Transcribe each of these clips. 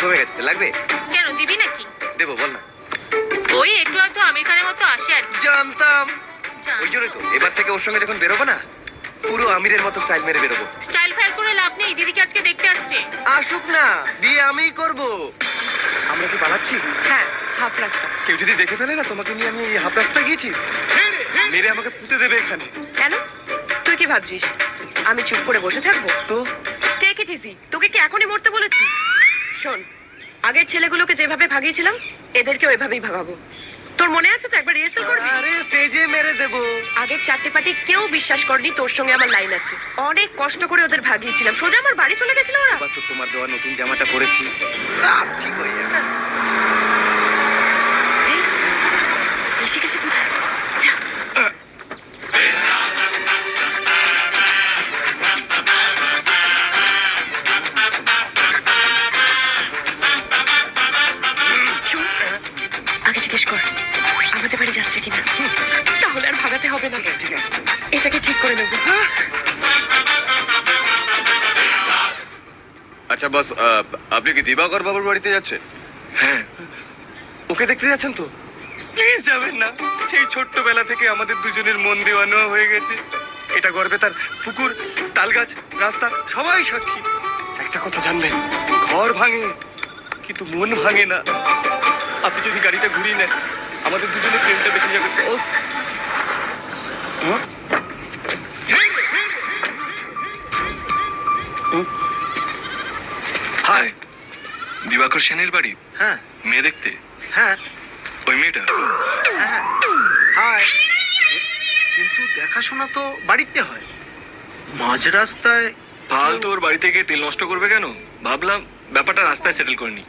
কমে গেছে, লাগবে? কেন দিবি নাকি? দেবো, বল না। ওই একটু হয়তো আমির খানের মতো আসে আর কি। জানতাম। জান। ওই জন্যই তো এবার থেকে ওর সঙ্গে যখন বেরোবো না, পুরো আমিরের মতো স্টাইল মেরে বেরোবো। স্টাইল ফাইল করে লাভ নেই, দিদিকে আজকে দেখতে আসছে। আসুক না, বিয়ে আমিই করব। আমরা কি পালাচ্ছি? হ্যাঁ, হাফ রাস্তা। কেউ যদি দেখে ফেলে না তোমাকে নিয়ে আমি এই হাফ রাস্তা গিয়েছি, মেরে আমাকে পুঁতে দেবে এখানে। কেন? তুই কি ভাবছিস আমি চুপ করে বসে থাকবো? তো টেক ইট ইজি। তোকে কি এখনই মরতে বলেছি? শোন, আগের ছেলেগুলোকে যেভাবে ভাগিয়েছিলাম এদেরকেও এভাবেই ভাগাবো। তোর মনে আছে তো? একবার রিহার্সাল করবি? আরে স্টেজে মেরে দেবো। আগের চারটে পার্টি কেউ বিশ্বাস করেনি তোর সঙ্গে আমার লাইন আছে। অনেক কষ্ট করে ওদের ভাগিয়েছিলাম, সোজা আমার বাড়ি চলে গেছিল ওরা। এবার তো তোমার দেওয়া নতুন জামাটা পরেছি, সব ঠিক হয়ে যাবে। এই, এসে গেছে কোথায়? যা। শোন, আগে জিজ্ঞেস কর আমাদের বাড়ি যাচ্ছে কিনা, তাহলে আর ভাগাতে হবে না। ঠিক আছে। এটাকে ঠিক করে নেবো। আচ্ছা বস, আপনি কি দিবাকর বাবুর বাড়িতে যাচ্ছেন? হ্যাঁ। ওকে দেখতে যাচ্ছেন তো? প্লিজ যাবেন না। সেই ছোট্টবেলা থেকে আমাদের দুজনের মন দেওয়ানো হয়ে গেছে। এটা গর্বে তার পুকুর, তালগাছ, রাস্তা সবাই সাক্ষী। একটা কথা জানবেন, ঘর ভাঙে কিন্তু মন ভাঙে না। আপনি যদি গাড়িটা ঘুরিয়ে নেন, আমাদের দুজনের প্রেমটা বেঁচে যাবে। হাই, দিবাকর সেনের বাড়ি? হ্যাঁ মেয়ে দেখতে? হ্যাঁ ওই মেয়েটা? হাই। কিন্তু দেখাশোনা তো বাড়িতে হয়, মাঝ রাস্তায়। ফালতু ওর বাড়ি থেকে তেল নষ্ট করবে কেন? ভাবলাম ব্যাপারটা রাস্তায় সেটেল করে নি।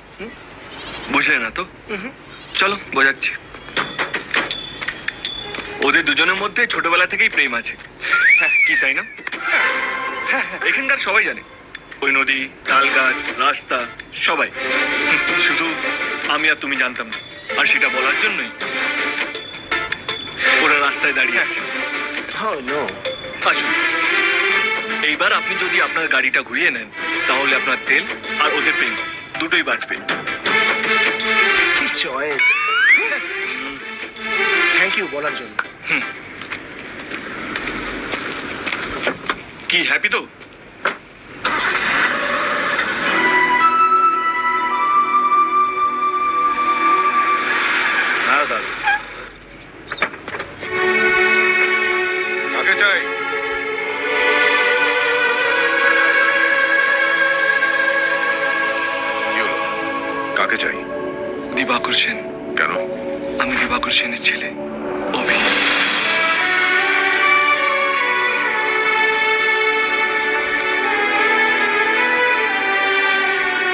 বুঝলে না তো? চলো বোঝাচ্ছি। ওদের দুজনের মধ্যে ছোটবেলা থেকেই প্রেম আছে। হ্যাঁ, কি তাই না? এখানকার সবাই জানে, ওই নদী, তাল গাছ, রাস্তা সবাই। শুধু আমি আর তুমি জানতাম না, আর সেটা বলার জন্যই ওরা রাস্তায় দাঁড়িয়ে আছে। আসুন, এইবার আপনি যদি আপনার গাড়িটা ঘুরিয়ে নেন, তাহলে আপনার তেল আর ওদের প্রেম দুটোই বাঁচবে। কি চয়েস। থ্যাংক ইউ বলার জন্য। কি হ্যাপি তো? হ্যাঁ দাদা। কাকে চাই? কি হলো? কাকে চাই? দিবাকর সেন। কেন? আমি দিবাকর সেনের ছেলে অভি।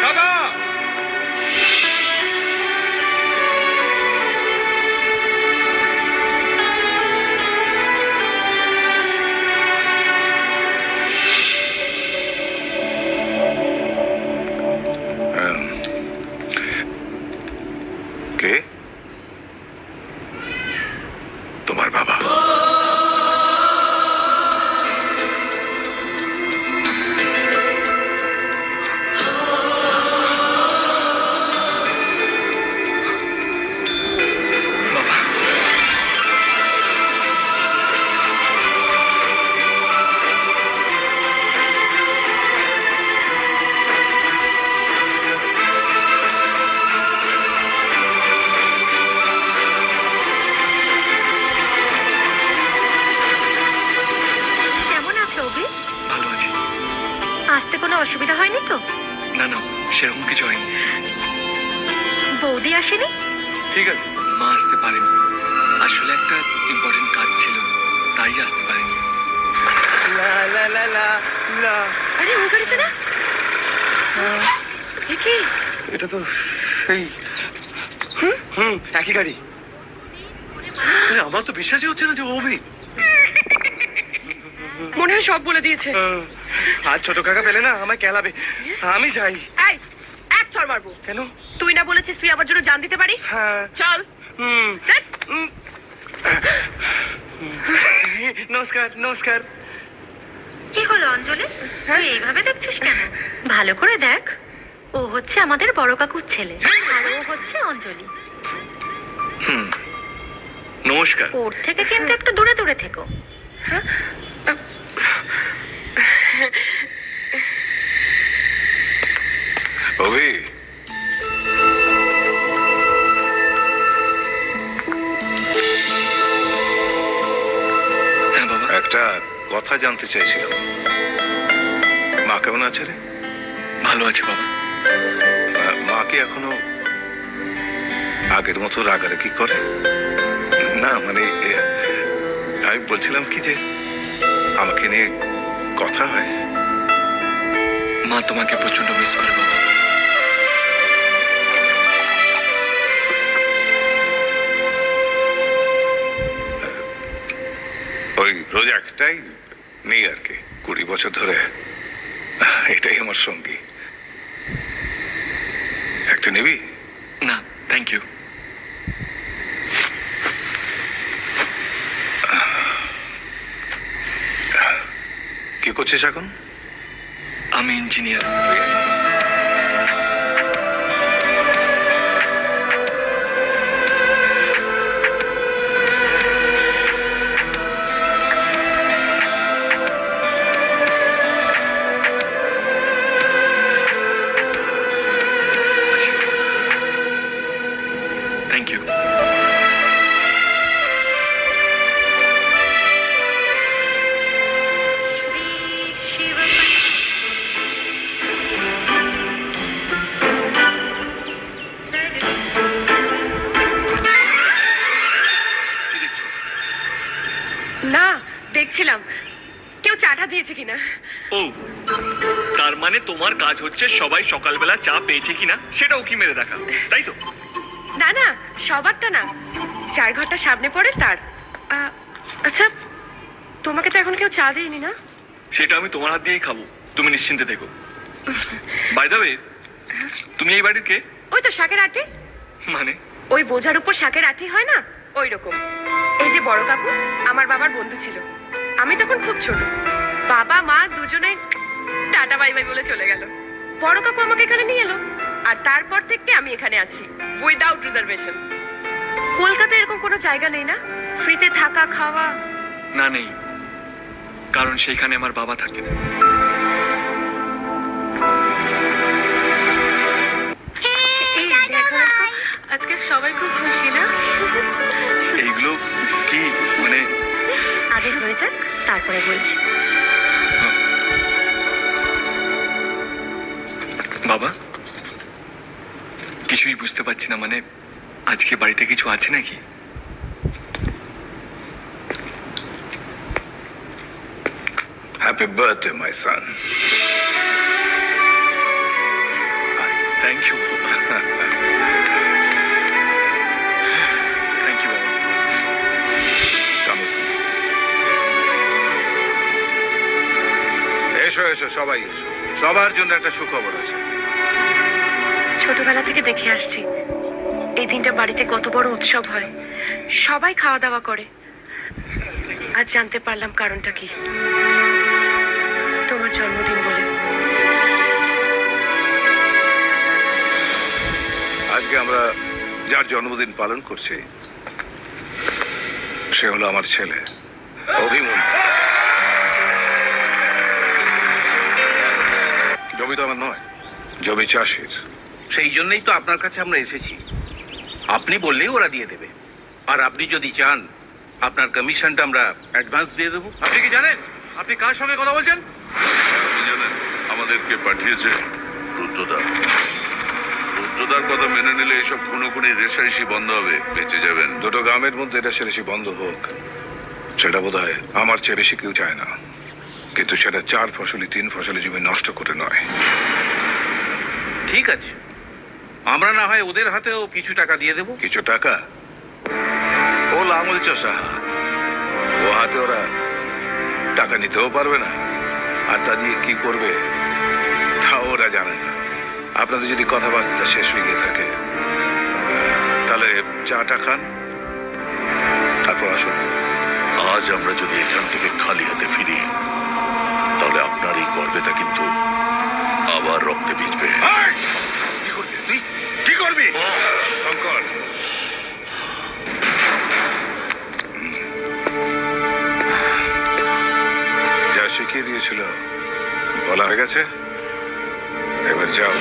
দাদা! কে? তোমার বাবা? বাবা, কেমন আছো অভি? ভালো আছি। আসতে কোনো অসুবিধা হয়নি তো? না না, সেরকম কিছু হয়নি। বৌদি আসেনি? ঠিক আছে। মা আসতে পারেনি, আসলে একটা ইম্পর্টেন্ট কাজ ছিল, তাই আসতে পারেনি। লা লা লা লা লা। আরে ও গাড়িটা না? এ কি? এটা তো সেই একই গাড়ি। আমার তো বিশ্বাসই হচ্ছে না যে অভি। মনে হয় সব বলে দিয়েছে। আজ ছোট কাকা পেলে না আমায় কেলাবে। আমি যাই। এই, এক চড় মারবো। কেন? তুই না বলেছিস তুই আমার জন্য জান দিতে পারিস? হ্যাঁ। চল। হুম। দেখ। নমস্কার নমস্কার। কি হলো অঞ্জলি? তুই এইভাবে দেখছিস কেন? ভালো করে দেখ, ও হচ্ছে আমাদের বড় কাকুর ছেলে আর ও হচ্ছে অঞ্জলি। নমস্কার। ওর থেকে কিন্তু একটু দূরে দূরে থেকো। অভি, হ্যাঁ বাবা। একটা কথা জানতে চাইছিলাম। মা কেমন আছে রে? ভালো আছে বাবা। মা কি এখনো আগের মতো রাগারাগি করে? না মানে আমি বলছিলাম কি যে আমাকে নিয়ে কথা হয়। মা তোমাকে প্রচন্ড মিস করে বাবা। ওই রোজ একটাই নেই আর কি, 20 বছর ধরে এটাই আমার সঙ্গী। একটা নিবি? না থ্যাংক ইউ। কি করছিস এখন? আমি ইঞ্জিনিয়ার। Thank you. কি দেখছো? না, দেখছিলাম কেউ চাটা দিয়েছে কিনা। ও, তার মানে তোমার কাজ হচ্ছে সবাই সকালবেলা চা পেয়েছে কিনা সেটা উকি মেরে দেখা, তাই তো? না না, সবারটা না, 4 ঘরটা সামনে পড়ে তার। আচ্ছা, তোমাকে তো এখন কেউ চা দেয়নি না? সেটা আমি তোমার হাত দিয়েই খাবো, তুমি নিশ্চিন্তে থেকো। বাই দ্য ওয়ে, তুমি এই বাড়ির কে? ওই তো শাকের আটি, মানে ওই বোঝার উপর শাকের আটি হয় না, ওই রকম। এই যে বড় কাকু আমার বাবার বন্ধু ছিল, আমি তখন খুব ছোট। বাবা মা দুজনে টাটা বাই বাই বলে চলে গেল। বড় কাকু আমাকে এখানে নিয়ে এলো, আর তারপর থেকে আমি এখানে আছি উইদাউট রিজার্ভেশন। কলকাতায় এরকম কোনো জায়গা নেই না ফ্রিতে থাকা খাওয়া? না নেই, কারণ সেইখানে আমার বাবা থাকে না। এই দেখো, আজকে সবাই খুব খুশি না? এইগুলো কি মানে? আগে হয়ে যাক তারপরে বলছি। বাবা, কিছুই বুঝতে পারছি না, মানে আজকে বাড়িতে কিছু আছে নাকি? Happy birthday my son. Thank you. Thank you বাবা। এসো এসো সবাই এসো, সবার জন্য একটা সুখবর আছে। ছোটবেলা থেকে দেখে আসছি এই দিনটা বাড়িতে কত বড় উৎসব হয়, সবাই খাওয়া দাওয়া করে। আজ জানতে পারলাম কারণটা কি, তোমার জন্মদিন বলে। আজকে আমরা যার জন্মদিন পালন করছি সে হলো আমার ছেলে অভিমন্যু। জমি তো আমার নয়, জমি চাষির। সেই জন্যই তো আপনার কাছে আমরা এসেছি। আপনি বললেই ওরা দিয়ে দেবে, আর আপনি যদি চান আপনার কমিশনটা আমরা অ্যাডভান্স দিয়ে দেবো। আপনি কি জানেন আপনি কার সঙ্গে কথা বলছেন? আপনি জানেন আমাদেরকে পাঠিয়েছে রুদ্রদা। রুদ্রদার কথা মেনে নিলে এসব খুনোখুনি রেশারেশি বন্ধ হবে, বেঁচে যাবেন। দুটো গ্রামের মধ্যে এটা সেরেসি বন্ধ হোক, সেটা বোধ হয় আমার চেয়ে বেশি কেউ চায় না। কিন্তু সেটা 4 ফসলি 3 ফসলি জমি নষ্ট করে নয়। ঠিক আছে, আমরা না হয় ওদের হাতেও কিছু টাকা দিয়ে দেবো। কিছু টাকা? ও লাঙল চষা হাত, ও হাতে ওরা টাকা নিতেও পারবে না, আর তা দিয়ে কি করবে তাও ওরা জানে না। আপনাদের যদি কথাবার্তা শেষ হয়ে গিয়ে থাকে তাহলে চাটা খান, তারপর আসুন। আজ আমরা যদি এখান থেকে খালি হাতে ফিরি তাহলে আপনার এই গর্বেতা কিন্তু আবার রক্তে ভিজবে। শঙ্কর, যা শিখিয়ে দিয়েছিল বলা হয়ে গেছে, এবার যাও।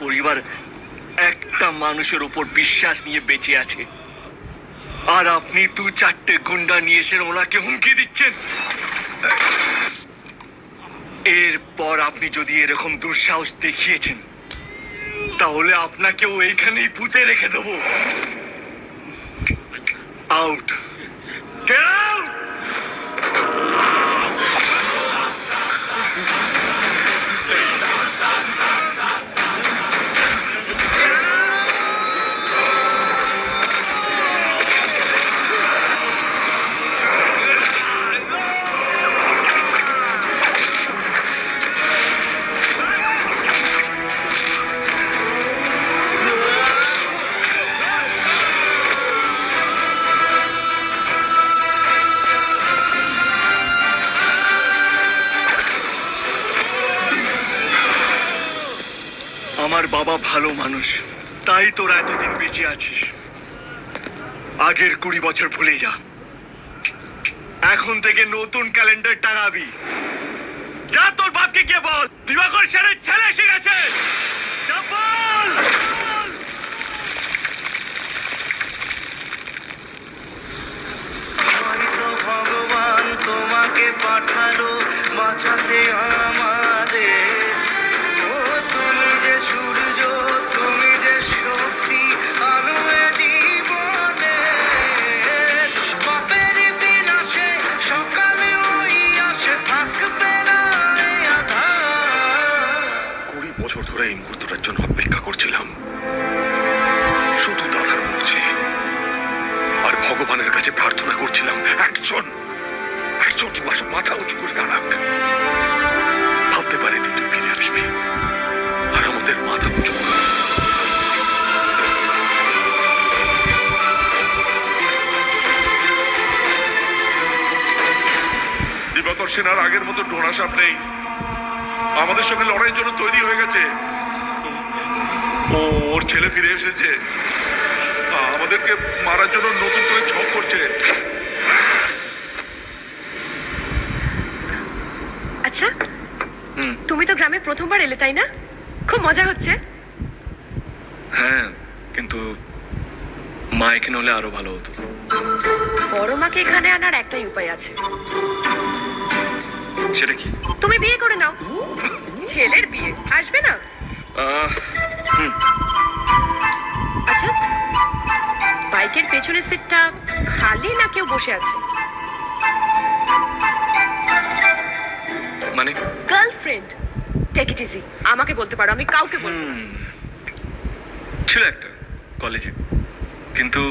পরিবার একটা মানুষের উপর বিশ্বাস নিয়ে বেঁচে আছে, আর আপনি 2-4টে গুন্ডা নিয়ে এসে ওনাকে হুমকি দিচ্ছেন। এরপর আপনি যদি এরকম দুঃসাহস দেখিয়েছেন তাহলে আপনাকেও এইখানেই পুঁতে রেখে দেবো। Out, get out. আমার বাবা ভালো মানুষ, তাই তোরা এতদিন বেঁচে আছিস। আগের 20 বছর ভুলে যা, এখন থেকে নতুন ক্যালেন্ডার টাঙাবি। যা তোর বাপকে গিয়ে বল দিবাকর সেনের ছেলে এসে গেছে। যা বল। ভগবান তোমাকে পাঠালো বাঁচাতে আমাদের। ও তুমি যে সূর্য, তুমি যে শক্তি, আলো এ জীবনে। পাপের বিলাসে সকালে ওই আসে, থাকবে না এ আঁধার। 20 বছর ধরে এই মুহূর্তটার জন্য অপেক্ষা করছিলাম, শুধু দাদার মুখ চেয়ে। আর ভগবানের কাছে প্রার্থনা করছিলাম একজন মাথা উঁচু করে দাঁড়াক। ভাবতে পারিনি তুই ফিরে আসবি আর আমাদের মাথা উঁচু করে। দিবাকর সেন আর আগের মতো ডোনা সাপ নেই, আমাদের সঙ্গে লড়াইয়ের জন্য তৈরি হয়ে গেছে। ওর ছেলে ফিরে এসেছে, আমাদেরকে মারার জন্য নতুন করে ছক করছে। আচ্ছা, তুমি তো গ্রামে প্রথমবার এলে তাই না? খুব মজা হচ্ছে। হ্যাঁ, কিন্তু মা এখানে হলে আরো ভালো হতো। বড় মাকে এখানে আনার একটাই উপায় আছে। সেটা কি? তুমি বিয়ে করে নাও, ছেলের বিয়ে আসবে না? আচ্ছা, বাইকের পেছনের সিটটা খালি না কেউ বসে আছে? মানে গার্লফ্রেন্ড। টেক ইট ইজি, আমাকে বলতে পারো, আমি কাউকে বলবো না। ছিল একটা কলেজে, কিন্তু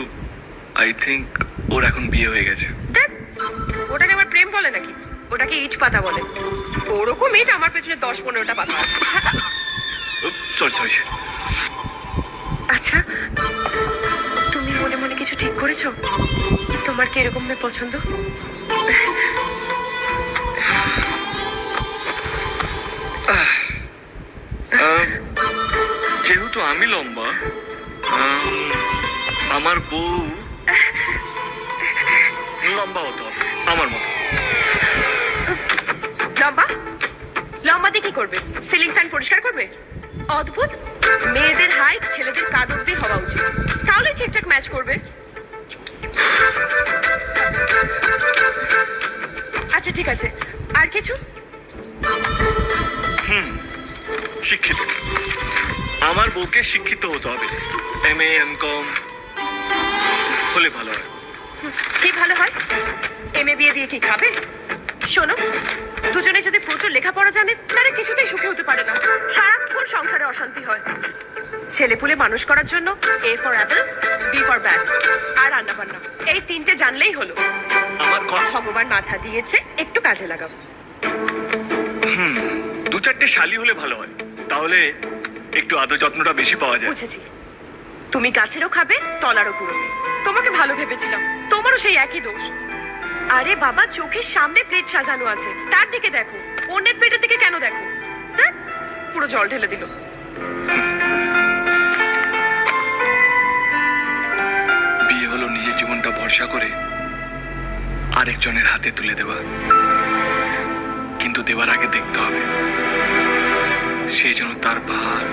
আই থিঙ্ক ওর এখন বিয়ে হয়ে গেছে। দেখ, ওটাকে আবার প্রেম বলে নাকি? ওটাকে ইট পাতা বলে। ওরকম মিনিট আমার পেছনে 10-15টা বাধা আছে। Sorry sorry. আচ্ছা, তুমি মনে মনে কিছু ঠিক করেছো? তোমার কি এরকম মেয়ে পছন্দ? যেহেতু আমি লম্বা, আমার বউ লম্বা হতে হবে আমার মতো। লম্বা লম্বা দিয়ে কি করবে? সিলিং ফ্যান পরিষ্কার করবে? অদ্ভুত, মেয়েদের হাইট ছেলেদের কাঁধ অব্দি হওয়া উচিত, তাহলে ঠিকঠাক ম্যাচ করবে। আচ্ছা ঠিক আছে, আর কিছু? শিক্ষিত। আমার বউকে শিক্ষিত হতে হবে, MA MCom হলে ভালো হয়। কি ভালো হয়? MA বিয়ে দিয়ে কি খাবে? শোনো, দুজনে যদি প্রচুর লেখাপড়া জানে তারা কিছুতেই সুখী হতে পারে না, সারাক্ষণ সংসারে অশান্তি হয়। ছেলেপুলে মানুষ করার জন্য A for apple, B for bat, আর রান্না বান্না, এই 3টে জানলেই হলো। আমার ভগবান মাথা দিয়েছে, একটু কাজে লাগাবো। 2-4টে শালি হলে ভালো হয়, তাহলে একটু আদর যত্নটা বেশি পাওয়া যায়। বুঝেছি, তুমি গাছেরও খাবে তলারও কুড়োবে। তোমাকে ভালো ভেবেছিলাম, তোমারও সেই একই দোষ। আরে বাবা, চোখের সামনে প্লেট সাজানো আছে, তার দিকে দেখো, অন্যের প্লেটের দিকে কেন দেখো? হ্যাঁ, পুরো জল ঢেলে দিল। বিয়ে হলো নিজের জীবনটা ভরসা করে আরেকজনের হাতে তুলে দেওয়া, কিন্তু দেওয়ার আগে দেখতে হবে সেই জন্য তার ভার